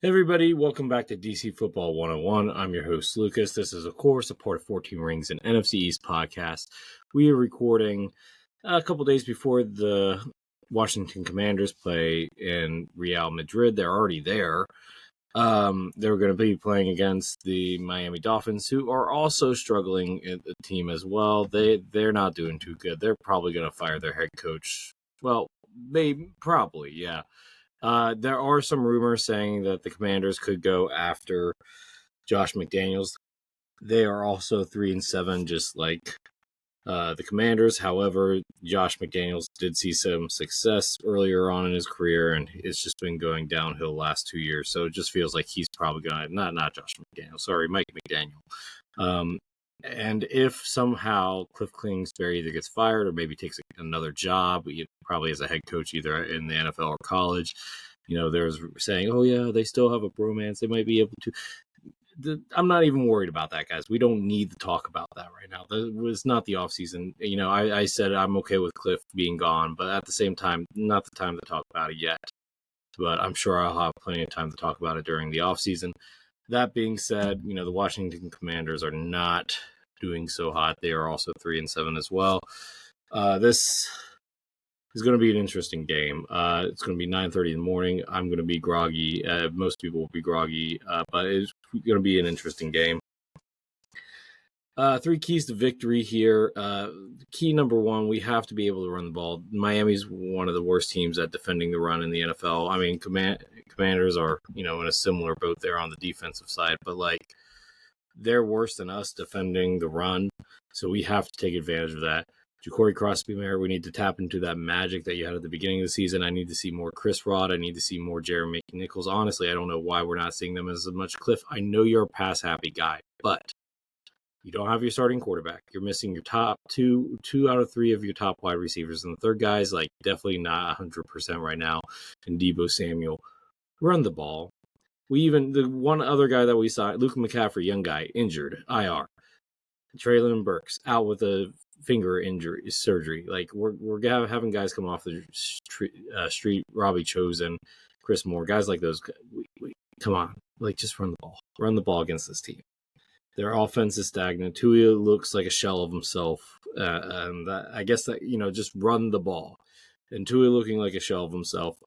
Hey everybody, welcome back to DC Football 101. I'm your host, Lucas. This is, of course, a part of 14 Rings and NFC East podcast. We are recording a couple days before the Washington Commanders play in Real Madrid. They're already there. They're going to be playing against the Miami Dolphins, who are also struggling in the team as well. They're not doing too good. They're probably going to fire their head coach. Well, probably, yeah. There are some rumors saying that the Commanders could go after Josh McDaniels. They are also 3-7, just like the Commanders. However, Josh McDaniels did see some success earlier on in his career, and it's just been going downhill the last 2 years. So it just feels like he's probably going to not Josh McDaniels. Sorry, Mike McDaniel. And if somehow Cliff Kingsbury either gets fired or maybe takes another job, probably as a head coach either in the NFL or college, there's saying, oh, yeah, they still have a bromance. They might be able to. I'm not even worried about that, guys. We don't need to talk about that right now. It was not the offseason. I said I'm okay with Cliff being gone, but at the same time, not the time to talk about it yet. But I'm sure I'll have plenty of time to talk about it during the offseason. That being said, the Washington Commanders are not doing so hot. They are also 3-7 as well. This is going to be an interesting game. It's going to be 9:30 in the morning. I'm going to be groggy. Most people will be groggy, but it's going to be an interesting game. 3 keys to victory here. Key number 1, we have to be able to run the ball. Miami's one of the worst teams at defending the run in the NFL. I mean, Commanders are, in a similar boat there on the defensive side, but they're worse than us defending the run. So we have to take advantage of that. Ja'Cory Crosby-Mayer, we need to tap into that magic that you had at the beginning of the season. I need to see more Chris Rod. I need to see more Jeremy Nichols. Honestly, I don't know why we're not seeing them as much. Cliff, I know you're a pass-happy guy, but you don't have your starting quarterback. You're missing your top two out of 3 of your top wide receivers. And the third guy is definitely not 100% right now. And Deebo Samuel. Run the ball. The one other guy that we saw, Luke McCaffrey, young guy, injured, IR. Traylon Burks out with a finger injury surgery. We're having guys come off the street. Robbie Chosen, Chris Moore, guys like those. Come on, just run the ball. Run the ball against this team. Their offense is stagnant. Tua looks like a shell of himself, and I guess that just run the ball. And Tua looking like a shell of himself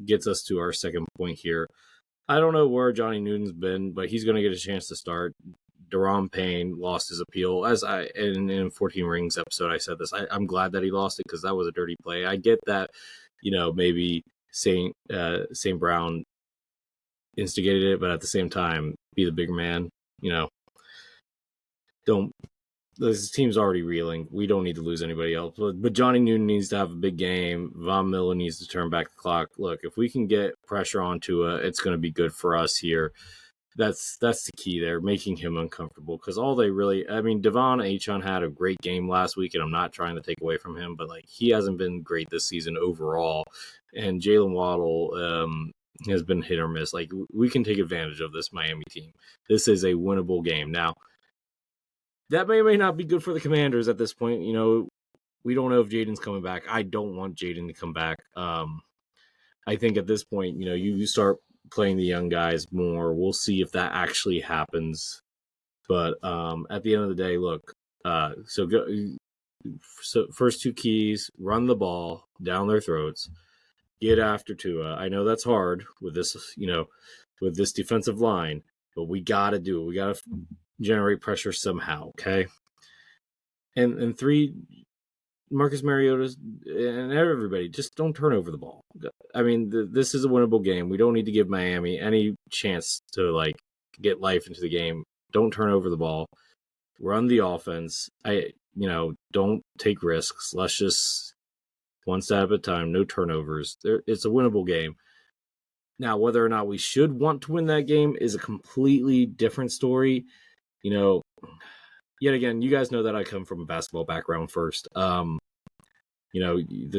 gets us to our second point here. I don't know where Johnny Newton's been, but he's going to get a chance to start. Daron Payne lost his appeal. As in 14 Rings episode, I said this. I'm glad that he lost it because that was a dirty play. I get that, maybe St. Brown instigated it, but at the same time, be the bigger man. This team's already reeling. We don't need to lose anybody else. But Johnny Newton needs to have a big game. Von Miller needs to turn back the clock. Look, if we can get pressure on Tua, it's going to be good for us here. That's the key there, making him uncomfortable. Because Devon Achane had a great game last week, and I'm not trying to take away from him, but he hasn't been great this season overall. And Jalen Waddle has been hit or miss. We can take advantage of this Miami team. This is a winnable game. Now, that may or may not be good for the Commanders at this point. We don't know if Jaden's coming back. I don't want Jaden to come back. I think at this point, you start playing the young guys more. We'll see if that actually happens. But at the end of the day, look. So first 2 keys: run the ball down their throats, get after Tua. I know that's hard with this, with this defensive line, but we got to do it. We got to generate pressure somehow, okay? And 3, Marcus Mariota and everybody, just don't turn over the ball. I mean, this is a winnable game. We don't need to give Miami any chance to get life into the game. Don't turn over the ball. Run the offense. Don't take risks. Let's just one step at a time. No turnovers. It's a winnable game. Now, whether or not we should want to win that game is a completely different story. Yet again, you guys know that I come from a basketball background first. The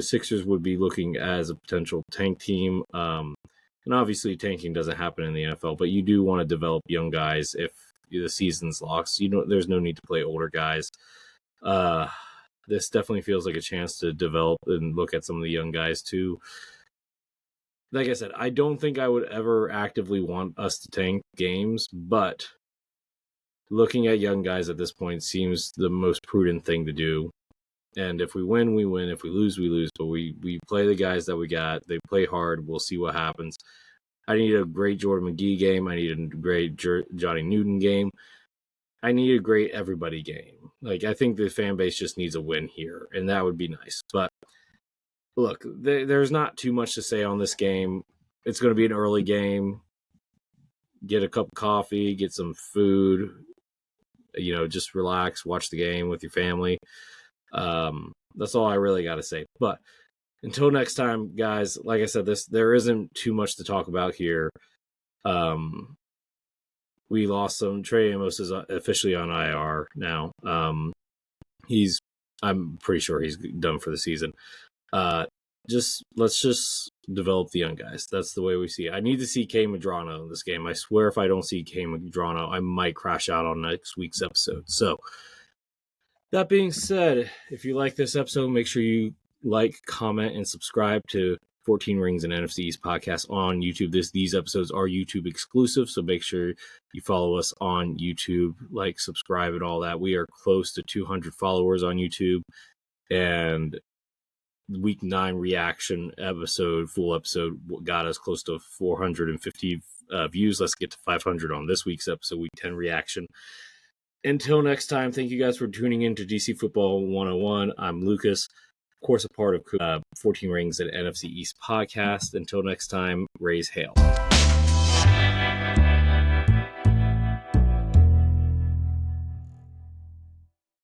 Sixers would be looking as a potential tank team. And obviously tanking doesn't happen in the NFL, but you do want to develop young guys if the season's lost. There's no need to play older guys. This definitely feels like a chance to develop and look at some of the young guys too. like I said, I don't think I would ever actively want us to tank games, but looking at young guys at this point seems the most prudent thing to do. And if we win, we win. If we lose, we lose. But we play the guys that we got. They play hard. We'll see what happens. I need a great Jordan McGee game. I need a great Johnny Newton game. I need a great everybody game. Like, I think the fan base just needs a win here, and that would be nice. But look, there's not too much to say on this game. It's going to be an early game. Get a cup of coffee, get some food, just relax, watch the game with your family. That's all I really got to say. But until next time, guys, like I said, there isn't too much to talk about here. We lost some. Trey Amos is officially on IR now. I'm pretty sure he's done for the season. Let's just develop the young guys. That's the way we see it. I need to see K Madrano in this game. I swear if I don't see K Madrano, I might crash out on next week's episode. So that being said, if you like this episode, make sure you like, comment, and subscribe to 14 Rings and NFC East podcast on YouTube. These episodes are YouTube exclusive, so make sure you follow us on YouTube, like, subscribe, and all that. We are close to 200 followers on YouTube, and week 9 reaction full episode got us close to 450 views. Let's get to 500 on this week's episode, week 10 reaction. Until next time, thank you guys for tuning in to DC Football 101. I'm Lucas, of course, a part of 14 Rings and NFC East podcast. Until next time, raise hail.